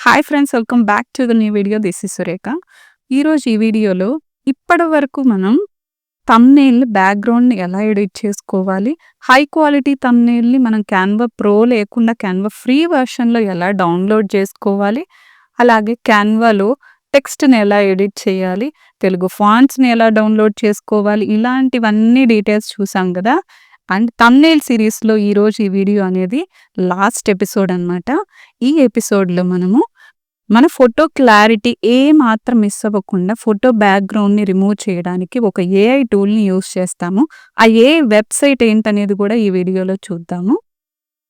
Hi friends, welcome back to the new video. This is Surekha. ఈరోజు ఈ వీడియోలో ఇప్పటి వరకు మనం థంబ్‌నెయిల్ బ్యాక్‌గ్రౌండ్‌ని ఎలా ఎడిట్ చేసుకోవాలి, హై క్వాలిటీ థంబ్‌నెయిల్‌ని మనం క్యాన్వా ప్రో లేకుండా క్యాన్వా ఫ్రీ వెర్షన్‌లో ఎలా డౌన్‌లోడ్ చేసుకోవాలి, అలాగే క్యాన్వాలో టెక్స్ట్‌ని ఎలా ఎడిట్ చేయాలి, తెలుగు ఫాంట్స్‌ని ఎలా డౌన్‌లోడ్ చేసుకోవాలి, ఇలాంటివన్నీ డీటెయిల్స్ చూసాం కదా. అండ్ థంబ్‌నెయిల్ సిరీస్‌లో ఈరోజు ఈ వీడియో అనేది లాస్ట్ ఎపిసోడ్ అనమాట. ఈ ఎపిసోడ్‌లో మనము మన ఫోటో క్లారిటీ మాత్రం మిస్ అవ్వకుండా ఫోటో బ్యాక్‌గ్రౌండ్‌ని రిమూవ్ చేయడానికి ఒక ఏఐ టూల్‌ని యూజ్ చేస్తాము. ఆ ఏఐ వెబ్‌సైట్ ఏంటనేది కూడా ఈ వీడియోలో చూద్దాము.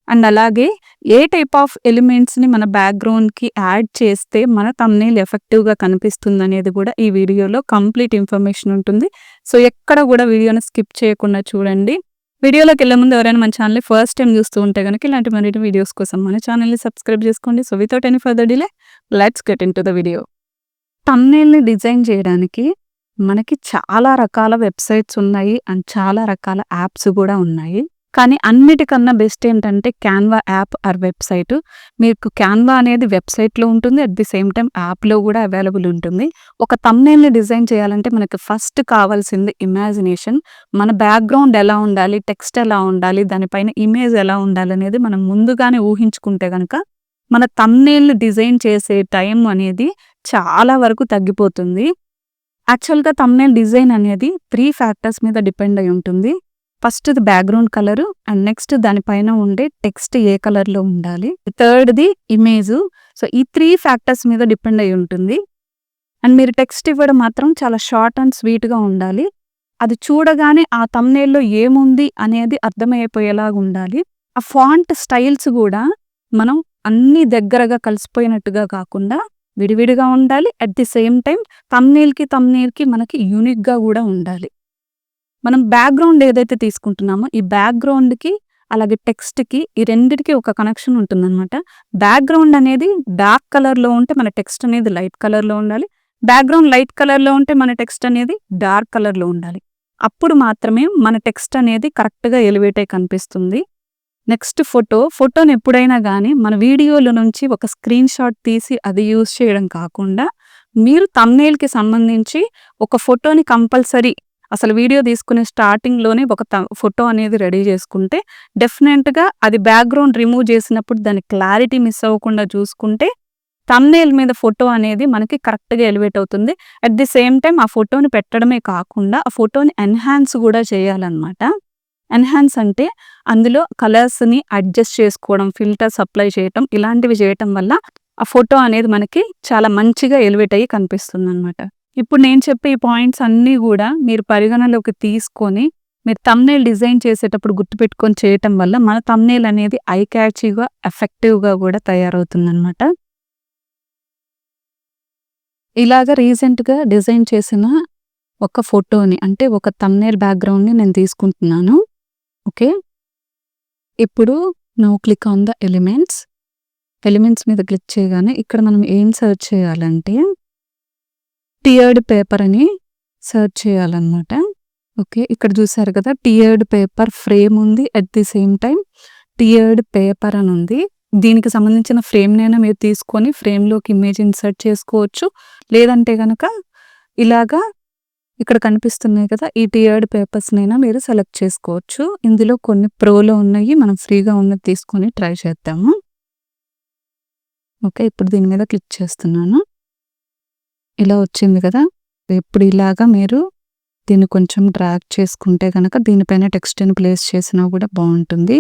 అండ్ అలాగే ఏ టైప్ ఆఫ్ ఎలిమెంట్స్‌ని మన బ్యాక్‌గ్రౌండ్‌కి యాడ్ చేస్తే మన థంబ్‌నెయిల్ ఎఫెక్టివ్‌గా కనిపిస్తుందనేది కూడా ఈ వీడియోలో కంప్లీట్ ఇన్ఫర్మేషన్ ఉంటుంది. సో ఎక్కడ కూడా వీడియోని స్కిప్ చేయకుండా చూడండి. వీడియోలోకెళ్ళే ముందు ఎవరైనా మన ఛానల్‌ని ఫస్ట్ టైమ్ చూస్తూ ఉంటే గనుక ఇలాంటి మరిన్ని వీడియోస్ కోసం మన ఛానల్‌ని సబ్స్క్రైబ్ చేసుకోండి. So without any further delay let's get into the video. థంబ్‌నెయిల్‌ని డిజైన్ చేయడానికి మనకి చాలా రకాల వెబ్‌సైట్స్ ఉన్నాయి అండ్ చాలా రకాల యాప్స్ కూడా ఉన్నాయి. కానీ అన్నిటికన్నా బెస్ట్ ఏంటంటే క్యాన్వా యాప్ ఆర్ వెబ్‌సైట్. మీకు క్యాన్వా అనేది వెబ్‌సైట్‌లో ఉంటుంది. అట్ ది సేమ్ టైమ్ యాప్‌లో కూడా అవైలబుల్ ఉంటుంది. ఒక థంబ్‌నెయిల్‌ని డిజైన్ చేయాలంటే మనకు ఫస్ట్ కావాల్సింది ఇమాజినేషన్. మన బ్యాక్‌గ్రౌండ్ ఎలా ఉండాలి, టెక్స్ట్ ఎలా ఉండాలి, దానిపైన ఇమేజ్ ఎలా ఉండాలనేది మనం ముందుగానే ఊహించుకుంటే గనక మన థంబ్‌నెయిల్ డిజైన్ చేసే టైం అనేది చాలా వరకు తగ్గిపోతుంది. యాక్చువల్‌గా థంబ్‌నెయిల్ డిజైన్ అనేది 3 ఫ్యాక్టర్స్ మీద డిపెండ్ అయి ఉంటుంది. ఫస్ట్‌ది బ్యాక్‌గ్రౌండ్ కలరు, అండ్ నెక్స్ట్ దానిపైన ఉండే టెక్స్ట్ ఏ కలర్‌లో ఉండాలి. థర్డ్‌ది ఇమేజు. సో ఈ 3 ఫ్యాక్టర్స్ మీద డిపెండ్ అయి ఉంటుంది. అండ్ మీరు టెక్స్ట్ ఇవ్వడం మాత్రం చాలా షార్ట్ అండ్ స్వీట్‌గా ఉండాలి. అది చూడగానే ఆ థంబ్‌నెయిల్‌లో ఏముంది అనేది అర్థమైపోయేలాగా ఉండాలి. ఆ ఫాంట్ స్టైల్స్ కూడా మనం అన్నీ దగ్గరగా కలిసిపోయినట్టుగా కాకుండా విడివిడిగా ఉండాలి. అట్ ది సేమ్ టైమ్ థంబ్‌నెయిల్‌కి మనకి యూనిక్‌గా కూడా ఉండాలి. మనం బ్యాక్‌గ్రౌండ్ ఏదైతే తీసుకుంటున్నామో ఈ బ్యాక్‌గ్రౌండ్‌కి అలాగే టెక్స్ట్‌కి ఈ రెండిటికి ఒక కనెక్షన్ ఉంటుందన్నమాట. బ్యాక్‌గ్రౌండ్ అనేది డార్క్ కలర్‌లో ఉంటే మన టెక్స్ట్ అనేది లైట్ కలర్‌లో ఉండాలి. బ్యాక్‌గ్రౌండ్ లైట్ కలర్‌లో ఉంటే మన టెక్స్ట్ అనేది డార్క్ కలర్‌లో ఉండాలి. అప్పుడు మాత్రమే మన టెక్స్ట్ అనేది కరెక్ట్‌గా ఎలివేట్ అయి కనిపిస్తుంది. నెక్స్ట్ ఫోటోని ఎప్పుడైనా గానీ మన వీడియోలో నుంచి ఒక స్క్రీన్ షాట్ తీసి అది యూజ్ చేయడం కాకుండా మీరు థంబ్‌నెయిల్‌కి సంబంధించి ఒక ఫోటోని కంపల్సరీ అసలు వీడియో తీసుకునే స్టార్టింగ్‌లోనే ఒక ఫోటో అనేది రెడీ చేసుకుంటే డెఫినెట్‌గా అది బ్యాక్‌గ్రౌండ్ రిమూవ్ చేసినప్పుడు దాని క్లారిటీ మిస్ అవ్వకుండా చూసుకుంటే థంబ్‌నెయిల్ మీద ఫోటో అనేది మనకి కరెక్ట్‌గా ఎలివేట్ అవుతుంది. అట్ ది సేమ్ టైమ్ ఆ ఫోటోని పెట్టడమే కాకుండా ఆ ఫోటోని ఎన్హాన్స్ కూడా చేయాలన్నమాట. ఎన్హాన్స్ అంటే అందులో కలర్స్‌ని అడ్జస్ట్ చేసుకోవడం, ఫిల్టర్స్ అప్లై చేయటం, ఇలాంటివి చేయటం వల్ల ఆ ఫోటో అనేది మనకి చాలా మంచిగా ఎలివేట్ అయ్యి కనిపిస్తుందన్నమాట. ఇప్పుడు నేను చెప్పే ఈ పాయింట్స్ అన్నీ గూడా మీరు పరిగణలోకి తీసుకొని మీరు థంబ్‌నెయిల్ డిజైన్ చేసేటప్పుడు గుర్తుపెట్టుకొని చేయటం వల్ల మన థంబ్‌నెయిల్ అనేది ఐ క్యాచీగా, ఎఫెక్టివ్‌గా గూడా తయారవుతుందన్నమాట. ఇలాగ రీసెంట్‌గా డిజైన్ చేసిన ఒక ఫోటోని అంటే ఒక థంబ్‌నెయిల్ బ్యాక్‌గ్రౌండ్‌ని నేను తీసుకుంటున్నాను. ఓకే. ఇప్పుడు now click on the elements. Elements మీద క్లిక్ చేయగానే ఇక్కడ మనం ఏం సెర్చ్ చేయాలంటే టియర్డ్ పేపర్ అని సెర్చ్ చేయాలన్నమాట. ఓకే. ఇక్కడ చూసారు కదా, టియర్డ్ పేపర్ ఫ్రేమ్ ఉంది. At the same time teared paper అని ఉంది. దీనికి సంబంధించిన ఫ్రేమ్‌నైనా మీరు తీసుకొని ఫ్రేమ్‌లోకి ఇమేజ్ ఇన్సర్ట్ చేసుకోవచ్చు. లేదంటే గనక ఇలాగా ఇక్కడ కనిపిస్తున్నాయి కదా, ఈ టియర్డ్ పేపర్స్‌నైనా మీరు సెలెక్ట్ చేసుకోవచ్చు. ఇందులో కొన్ని ప్రోలో ఉన్నాయి. మనం ఫ్రీగా ఉన్నది తీసుకొని ట్రై చేద్దాము. ఓకే. ఇప్పుడు దీని మీద క్లిక్ చేస్తున్నాను. ఇలా వచ్చింది కదా. ఇప్పుడు ఇలాగా మీరు దీన్ని కొంచెం డ్రాగ్ చేసుకుంటే గనక దీనిపైన టెక్స్ట్‌ని ప్లేస్ చేసినా కూడా బావుంటుంది.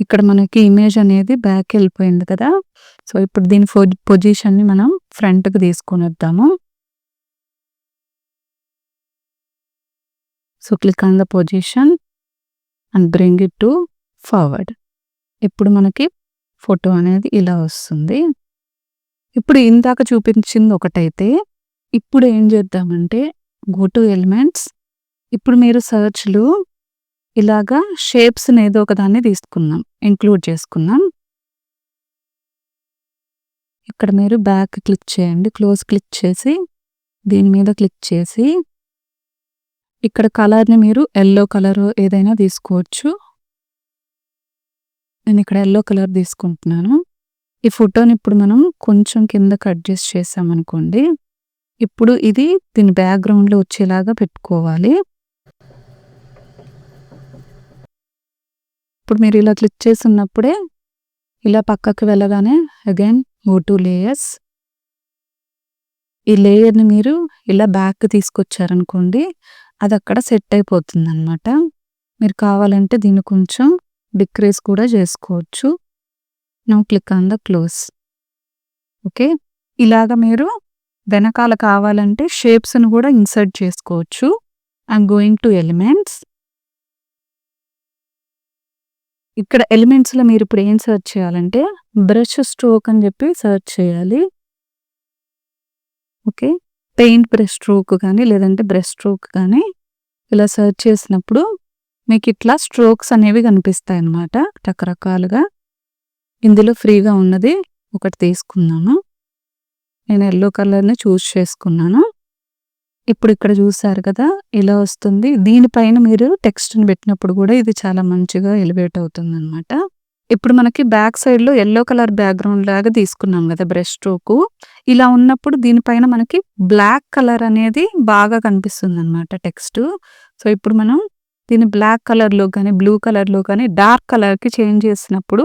ఇక్కడ మనకి ఇమేజ్ అనేది బ్యాక్‌కెళ్ళిపోయింది కదా. సో ఇప్పుడు దీని పొజిషన్‌ని మనం ఫ్రంట్‌కి తీసుకొనొద్దాము. So click on the position and bring it to forward. ఇప్పుడు మనకి ఫోటో అనేది ఇలా వస్తుంది. ఇప్పుడు ఇందాక చూపించింది ఒకటైతే ఇప్పుడు ఏం చేద్దామంటే గో టు ఎలిమెంట్స్. ఇప్పుడు మీరు సెర్చ్‌లో ఇలాగా షేప్స్‌ని ఏదో ఒక దాన్ని తీసుకుందాం. ఇంక్లూడ్ చేసుకుందాం. ఇక్కడ మీరు బ్యాక్ క్లిక్ చేయండి. క్లోజ్ క్లిక్ చేసి దీని మీద క్లిక్ చేసి ఇక్కడ కలర్‌ని మీరు యెల్లో కలర్ ఏదైనా తీసుకోవచ్చు. నేను ఇక్కడ యెల్లో కలర్ తీసుకుంటున్నాను. ఈ ఫోటోని ఇప్పుడు మనం కొంచెం కిందకి అడ్జస్ట్ చేసామనుకోండి. ఇప్పుడు ఇది దీని బ్యాక్‌గ్రౌండ్‌లో వచ్చేలాగా పెట్టుకోవాలి. ఇప్పుడు మీరు ఇలా క్లిక్ చేసున్నప్పుడే ఇలా పక్కకి వెళ్ళగానే అగైన్ గో టు లేయర్స్. ఈ లేయర్‌ని మీరు ఇలా బ్యాక్‌కి తీసుకొచ్చారనుకోండి, అదక్కడ సెట్ అయిపోతుందనమాట. మీరు కావాలంటే దీన్ని కొంచెం డిక్రీజ్ కూడా చేసుకోవచ్చు. Now click on the close. Okay. ఇలాగ మీరు వెనకాల కావాలంటే షేప్స్‌ని కూడా ఇన్సర్ట్ చేసుకోవచ్చు. I'm going to elements. ఇక్కడ ఎలిమెంట్స్‌లో మీరిప్పుడు ఏం సెర్చ్ చేయాలంటే బ్రష్ స్ట్రోక్ అని చెప్పి సెర్చ్ చేయాలి. ఓకే. పెయింట్ బ్రష్ స్ట్రోక్ గానీ, లేదంటే బ్రష్ స్ట్రోక్ గానీ ఇలా సెర్చ్ చేసినప్పుడు మీకిట్లా స్ట్రోక్స్ అనేవి కనిపిస్తాయన్నమాట రకరకాలుగా. ఇందులో ఫ్రీగా ఉన్నది ఒకటి తీసుకున్నాను. నేను యెల్లో కలర్‌ని చూజ్ చేసుకున్నాను. ఇప్పుడు ఇక్కడ చూసారు కదా! ఇలా వస్తుంది. దీనిపైన మీరు టెక్స్ట్‌ని పెట్టినప్పుడు కూడా ఇది చాలా మంచిగా ఎలివేట్ అవుతుందన్నమాట. ఇప్పుడు మనకి బ్యాక్ సైడ్‌లో యెల్లో కలర్ బ్యాక్‌గ్రౌండ్ లాగా తీసుకున్నాం కదా! Brush stroke. ఇలా ఉన్నప్పుడు దీనిపైన మనకి బ్లాక్ కలర్ అనేది బాగా కనిపిస్తుందన్నమాట టెక్స్టు. సో, ఇప్పుడు మనం దీన్ని బ్లాక్ కలర్‌లో గానీ, బ్లూ కలర్‌లో గానీ, డార్క్ కలర్‌కి చేంజ్ చేసినప్పుడు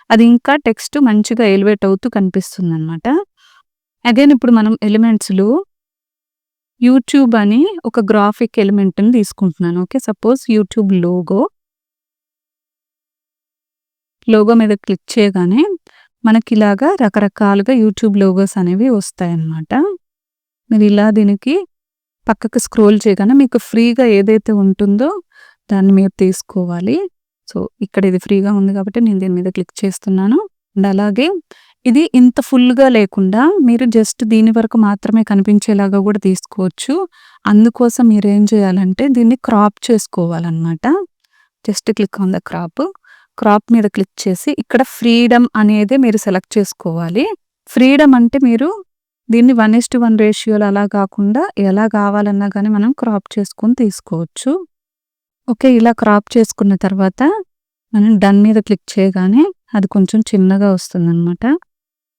అది ఇంకా టెక్స్ట్ మంచిగా ఎలివేట్ అవుతూ కనిపిస్తుందన్నమాట. అగైన్ ఇప్పుడు మనం ఎలిమెంట్స్‌లో యూట్యూబ్ అని ఒక గ్రాఫిక్ ఎలిమెంట్‌ని తీసుకుంటున్నాను. Okay. Suppose YouTube logo. Logo మీద క్లిక్ చేయగానే మనకిలాగా రకరకాలుగా యూట్యూబ్ లోగోస్ అనేవి వస్తాయన్నమాట. మీరు ఇలా దీనికి పక్కకి స్క్రోల్ చేయగానే మీకు ఫ్రీగా ఏదైతే ఉంటుందో దాన్ని మీరు తీసుకోవాలి. సో, ఇక్కడ ఇది ఫ్రీగా ఉంది కాబట్టి నేను దీని మీద క్లిక్ చేస్తున్నాను. అండ్ అలాగే ఇది ఇంత ఫుల్‌గా లేకుండా మీరు జస్ట్ దీని వరకు మాత్రమే కనిపించేలాగా కూడా తీసుకోవచ్చు. అందుకోసం మీరేం చేయాలంటే దీన్ని క్రాప్ చేసుకోవాలన్నమాట. Just click on the crop. Crop మీద క్లిక్ చేసి ఇక్కడ ఫ్రీడమ్ అనేది మీరు సెలెక్ట్ చేసుకోవాలి. ఫ్రీడమ్ అంటే మీరు దీన్ని 1:1 రేషియోలో అలా కాకుండా ఎలా కావాలన్నా గానీ మనం క్రాప్ చేసుకొని తీసుకోవచ్చు. ఓకే. ఇలా క్రాప్ చేసుకున్న తర్వాత మనం డన్ మీద క్లిక్ చేయగానే అది కొంచెం చిన్నగా వస్తుందన్నమాట.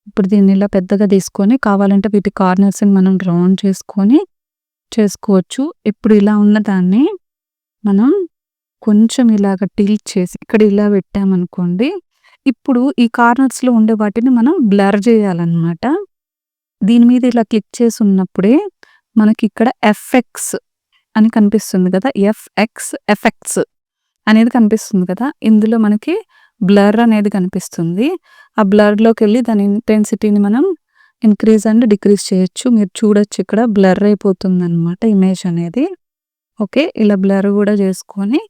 ఇప్పుడు దీన్ని ఇలా పెద్దగా తీసుకొని కావాలంటే వీటి కార్నర్స్‌ని మనం రౌండ్ చేసుకొని చేసుకోవచ్చు. ఇప్పుడు ఇలా ఉన్న దాన్ని మనం కొంచెం ఇలాగ టిల్ట్ చేసి ఇక్కడ ఇలా పెట్టామనుకోండి. ఇప్పుడు ఈ కార్నర్స్‌లో ఉండే వాటిని మనం బ్లర్ చేయాలన్నమాట. దీని మీద ఇలా క్లిక్ చేసి ఉన్నప్పుడే మనకిక్కడ ఎఫెక్ట్స్ అని కనిపిస్తుంది కదా! ఎఫెక్ట్స్ అనేది కనిపిస్తుంది కదా! ఇందులో మనకి బ్లర్ అనేది కనిపిస్తుంది. ఆ బ్లర్‌లోకెళ్ళి దాని ఇంటెన్సిటీని మనం ఇంక్రీజ్ అండ్ డిక్రీజ్ చేయొచ్చు. మీరు చూడొచ్చు ఇక్కడ బ్లర్ అయిపోతుందన్నమాట ఇమేజ్ అనేది. ఓకే. ఇలా బ్లర్ కూడా చేసుకొని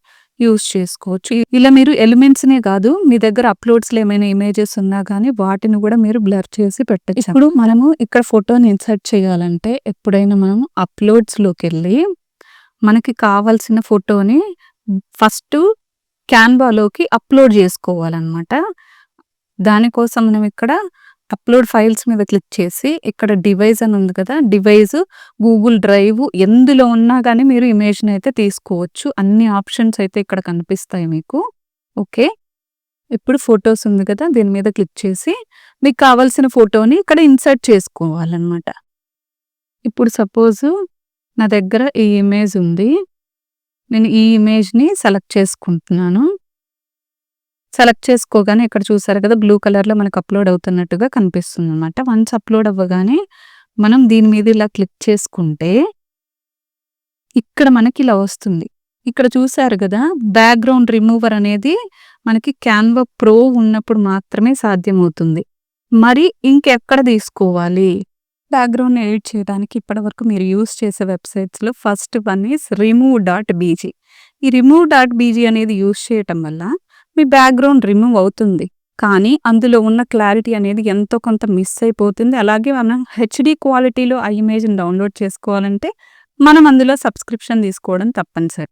యూజ్ చేసుకోవచ్చు. ఇలా మీరు ఎలిమెంట్స్‌నే కాదు మీ దగ్గర అప్‌లోడ్స్‌లో ఏమైనా ఇమేజెస్ ఉన్నా గానీ వాటిని కూడా మీరు బ్లర్ చేసి పెట్టొచ్చు. ఇప్పుడు మనము ఇక్కడ ఫోటోని ఇన్సర్ట్ చేయాలంటే ఎప్పుడైనా మనం అప్‌లోడ్స్‌లోకెళ్ళి మనకి కావాల్సిన ఫోటోని ఫస్టు క్యాన్వాలోకి అప్‌లోడ్ చేసుకోవాలన్నమాట. దానికోసం మనం ఇక్కడ అప్‌లోడ్ ఫైల్స్ మీద క్లిక్ చేసి ఇక్కడ డివైస్ అని ఉంది కదా! డివైస్, గూగుల్ డ్రైవ్ ఎందులో ఉన్నా గానీ మీరు ఇమేజ్‌ని అయితే తీసుకోవచ్చు. అన్ని ఆప్షన్స్ అయితే ఇక్కడ కనిపిస్తాయి మీకు. ఓకే. ఇప్పుడు ఫోటోస్ ఉంది కదా! దీని మీద క్లిక్ చేసి మీకు కావాల్సిన ఫోటోని ఇక్కడ ఇన్సర్ట్ చేసుకోవాలన్నమాట. ఇప్పుడు సపోజు నా దగ్గర ఈ ఇమేజ్ ఉంది. నేను ఈ ఇమేజ్‌ని సెలెక్ట్ చేసుకుంటున్నాను. సెలెక్ట్ చేసుకోగానే ఇక్కడ చూసారు కదా! బ్లూ కలర్‌లో మనకు అప్‌లోడ్ అవుతున్నట్టుగా కనిపిస్తుందన్నమాట. వన్స్ అప్‌లోడ్ అవ్వగానే మనం దీని మీద ఇలా క్లిక్ చేసుకుంటే ఇక్కడ మనకి ఇలా వస్తుంది. ఇక్కడ చూసారు కదా! బ్యాక్‌గ్రౌండ్ రిమూవర్ అనేది మనకి క్యాన్వా ప్రో ఉన్నప్పుడు మాత్రమే సాధ్యమవుతుంది. మరి ఇంకెక్కడ తీసుకోవాలి? బ్యాక్‌గ్రౌండ్‌ని ఎడిట్ చేయడానికి ఇప్పటివరకు మీరు యూజ్ చేసే వెబ్‌సైట్స్‌లో ఫస్ట్ వన్ ఈస్ remove.bg. ఈ remove.bg అనేది యూజ్ చేయటం వల్ల మీ బ్యాక్‌గ్రౌండ్ రిమూవ్ అవుతుంది. కానీ అందులో ఉన్న క్లారిటీ అనేది ఎంతో కొంత మిస్ అయిపోతుంది. అలాగే మనం హెచ్‌డీ క్వాలిటీలో ఆ ఇమేజ్‌ని డౌన్‌లోడ్ చేసుకోవాలంటే మనం అందులో సబ్స్క్రిప్షన్ తీసుకోవడం తప్పనిసరి.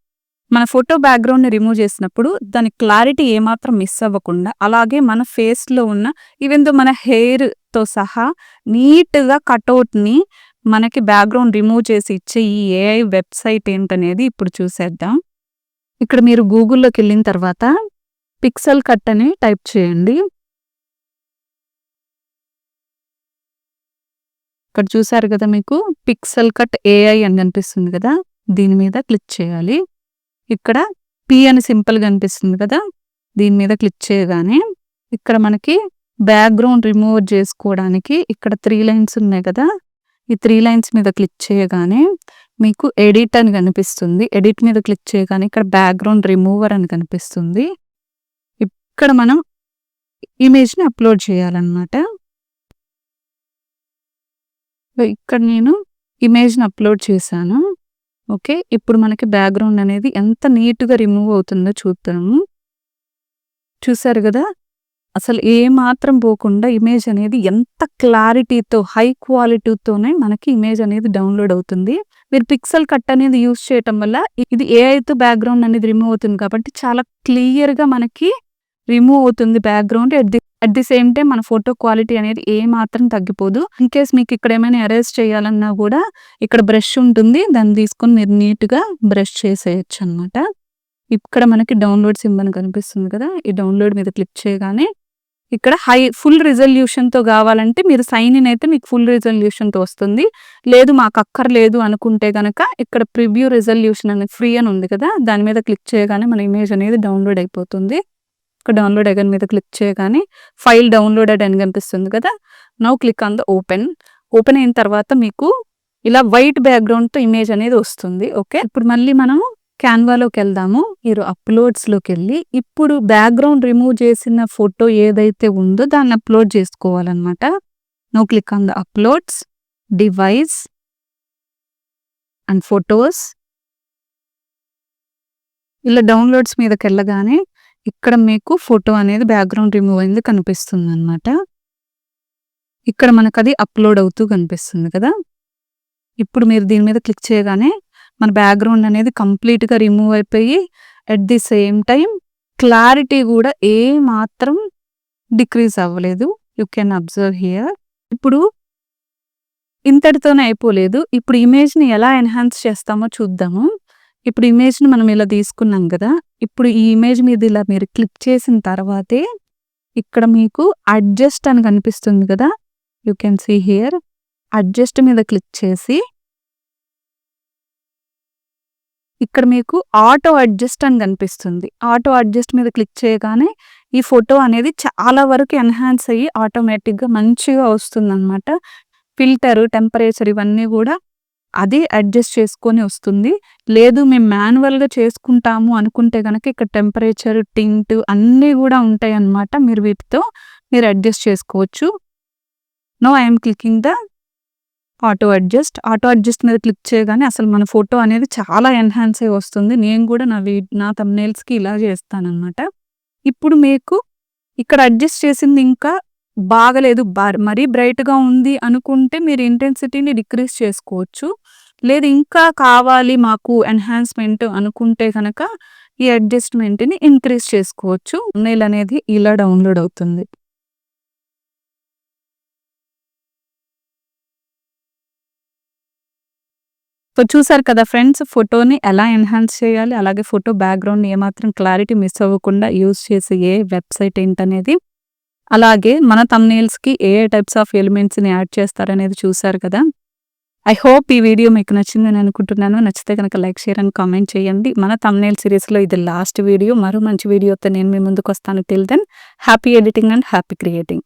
మన ఫోటో బ్యాక్‌గ్రౌండ్‌ని రిమూవ్ చేసినప్పుడు దాని క్లారిటీ ఏమాత్రం మిస్ అవ్వకుండా అలాగే మన ఫేస్‌లో ఉన్న ఈవెన్ దో మన హెయిర్‌తో సహా నీట్‌గా కటౌట్‌ని మనకి బ్యాక్‌గ్రౌండ్ రిమూవ్ చేసి ఇచ్చే ఈ ఏఐ వెబ్‌సైట్ ఏంటనేది ఇప్పుడు చూసేద్దాం. ఇక్కడ మీరు గూగుల్‌లోకెళ్ళిన తర్వాత పిక్సెల్ కట్ అని టైప్ చేయండి. ఇక్కడ చూసారు కదా, మీకు పిక్సెల్ కట్ ఏఐ అని కనిపిస్తుంది కదా, దీని మీద క్లిక్ చేయాలి. ఇక్కడ పి అని సింపుల్ కనిపిస్తుంది కదా, దీని మీద క్లిక్ చేయగానే ఇక్కడ మనకి బ్యాక్గ్రౌండ్ రిమూవ్ చేసుకోవడానికి ఇక్కడ 3 లైన్స్ ఉన్నాయి కదా, ఈ 3 లైన్స్ మీద క్లిక్ చేయగానే మీకు ఎడిట్ అని కనిపిస్తుంది. ఎడిట్ మీద క్లిక్ చేయగానే ఇక్కడ బ్యాక్గ్రౌండ్ రిమూవర్ అని కనిపిస్తుంది. ఇక్కడ మనం ఇమేజ్ని అప్లోడ్ చేయాలన్నమాట. ఇక్కడ నేను ఇమేజ్ని అప్లోడ్ చేశాను. ఓకే, ఇప్పుడు మనకి బ్యాక్గ్రౌండ్ అనేది ఎంత నీట్గా రిమూవ్ అవుతుందో చూద్దాము. చూసారు కదా, అసలు ఏ మాత్రం పోకుండా ఇమేజ్ అనేది ఎంత క్లారిటీతో హై క్వాలిటీతోనే మనకి ఇమేజ్ అనేది డౌన్లోడ్ అవుతుంది. మీరు పిక్సెల్ కట్ అనేది యూజ్ చేయటం వల్ల ఇది ఏఐతో బ్యాక్గ్రౌండ్ అనేది రిమూవ్ అవుతుంది కాబట్టి చాలా క్లియర్గా మనకి రిమూవ్ అవుతుంది background. At the same time మన ఫోటో క్వాలిటీ అనేది ఏ మాత్రం తగ్గిపోదు. ఇన్ కేస్ మీకు ఇక్కడ ఏమైనా ఎరేజ్ చేయాలన్నా కూడా ఇక్కడ బ్రష్ ఉంటుంది, దాన్ని తీసుకొని మీరు నీట్గా బ్రష్ చేసేయచ్చు అనమాట. ఇక్కడ మనకి డౌన్లోడ్ సింబల్ కనిపిస్తుంది కదా, ఈ డౌన్లోడ్ మీద క్లిక్ చేయగానే ఇక్కడ ఫుల్ రిజల్యూషన్తో కావాలంటే మీరు సైన్ ఇన్ అయితే మీకు ఫుల్ రిజల్యూషన్తో వస్తుంది. లేదు మాకు అక్కర్లేదు అనుకుంటే కనుక ఇక్కడ ప్రివ్యూ రిజల్యూషన్ అనేది ఫ్రీ అని ఉంది కదా, దాని మీద క్లిక్ చేయగానే మన ఇమేజ్ అనేది డౌన్లోడ్ అయిపోతుంది. ఇక్కడ డౌన్లోడ్ అగైన్ మీద క్లిక్ చేయగానే ఫైల్ డౌన్లోడెడ్ అని కనిపిస్తుంది కదా, now click on the open. Open అయిన తర్వాత మీకు ఇలా వైట్ బ్యాక్గ్రౌండ్తో ఇమేజ్ అనేది వస్తుంది. ఓకే, ఇప్పుడు మళ్ళీ మనము క్యాన్వాలోకి వెళ్దాము. మీరు అప్లోడ్స్లోకి వెళ్ళి ఇప్పుడు బ్యాక్గ్రౌండ్ రిమూవ్ చేసిన ఫోటో ఏదైతే ఉందో దాన్ని అప్లోడ్ చేసుకోవాలన్నమాట. Now click on the uploads, device and photos. ఇలా డౌన్లోడ్స్ మీదకి వెళ్ళగానే ఇక్కడ మీకు ఫోటో అనేది బ్యాక్గ్రౌండ్ రిమూవ్ అయింది కనిపిస్తుంది అనమాట. ఇక్కడ మనకు అది అప్లోడ్ అవుతూ కనిపిస్తుంది కదా. ఇప్పుడు మీరు దీని మీద క్లిక్ చేయగానే మన బ్యాక్గ్రౌండ్ అనేది కంప్లీట్గా రిమూవ్ అయిపోయి at the same time clarity కూడా ఏ మాత్రం డిక్రీజ్ అవ్వలేదు. You can observe here. ఇప్పుడు ఇంతటితోనే అయిపోలేదు, ఇప్పుడు ఇమేజ్ని ఎలా ఎన్హాన్స్ చేస్తామో చూద్దాము. ఇప్పుడు ఇమేజ్ని మనం ఇలా తీసుకున్నాం కదా, ఇప్పుడు ఈ ఇమేజ్ మీద ఇలా మీరు క్లిక్ చేసిన తర్వాతే ఇక్కడ మీకు అడ్జస్ట్ అని కనిపిస్తుంది కదా, you can see here. Adjust మీద క్లిక్ చేసి ఇక్కడ మీకు ఆటో అడ్జస్ట్ అని కనిపిస్తుంది. ఆటో అడ్జస్ట్ మీద క్లిక్ చేయగానే ఈ ఫోటో అనేది చాలా వరకు ఎన్హాన్స్ అయ్యి ఆటోమేటిక్గా మంచిగా వస్తుంది అనమాట. ఫిల్టర్, టెంపరేచర్ ఇవన్నీ కూడా అదే అడ్జస్ట్ చేసుకొని వస్తుంది. లేదు మేము మాన్యువల్గా చేసుకుంటాము అనుకుంటే కనుక ఇక్కడ టెంపరేచర్, టింట్ అన్నీ కూడా ఉంటాయి అన్నమాట. మీరు వీటితో మీరు అడ్జస్ట్ చేసుకోవచ్చు. No I'm clicking the auto adjust. Auto adjust మీద క్లిక్ చేయగానే అసలు మన ఫోటో అనేది చాలా ఎన్హాన్స్ అయ్యి వస్తుంది. నేను కూడా నా థంబ్నెయిల్స్కి ఇలా చేస్తానన్నమాట. ఇప్పుడు మీకు ఇక్కడ అడ్జస్ట్ చేసింది ఇంకా బాగలేదు, మరీ బ్రైట్గా ఉంది అనుకుంటే మీరు ఇంటెన్సిటీని డిక్రీజ్ చేసుకోవచ్చు. లేదు ఇంకా కావాలి మాకు ఎన్హాన్స్మెంట్ అనుకుంటే కనుక ఈ అడ్జస్ట్మెంట్ని ఇంక్రీజ్ చేసుకోవచ్చు. థంబ్నెయిల్ అనేది ఇలా డౌన్లోడ్ అవుతుంది. సో చూసారు కదా ఫ్రెండ్స్, ఫోటోని ఎలా ఎన్హాన్స్ చేయాలి, అలాగే ఫోటో బ్యాక్గ్రౌండ్ ఏమాత్రం క్లారిటీ మిస్ అవ్వకుండా యూజ్ చేసే ఏ వెబ్సైట్ ఏంటనేది, అలాగే మన థంబ్నెయిల్స్కి ఏ టైప్స్ ఆఫ్ ఎలిమెంట్స్ని యాడ్ చేస్తారనేది చూసారు కదా. ఐ హోప్ ఈ వీడియో మీకు నచ్చిందని అనుకుంటున్నాను. నచ్చితే కనుక లైక్, షేర్ అండ్ కామెంట్ చేయండి. మన థంబ్నెయిల్ సిరీస్లో ఇది లాస్ట్ వీడియో. మరో మంచి వీడియోతో నేను మీ ముందుకు వస్తాను. Till then happy editing and happy creating.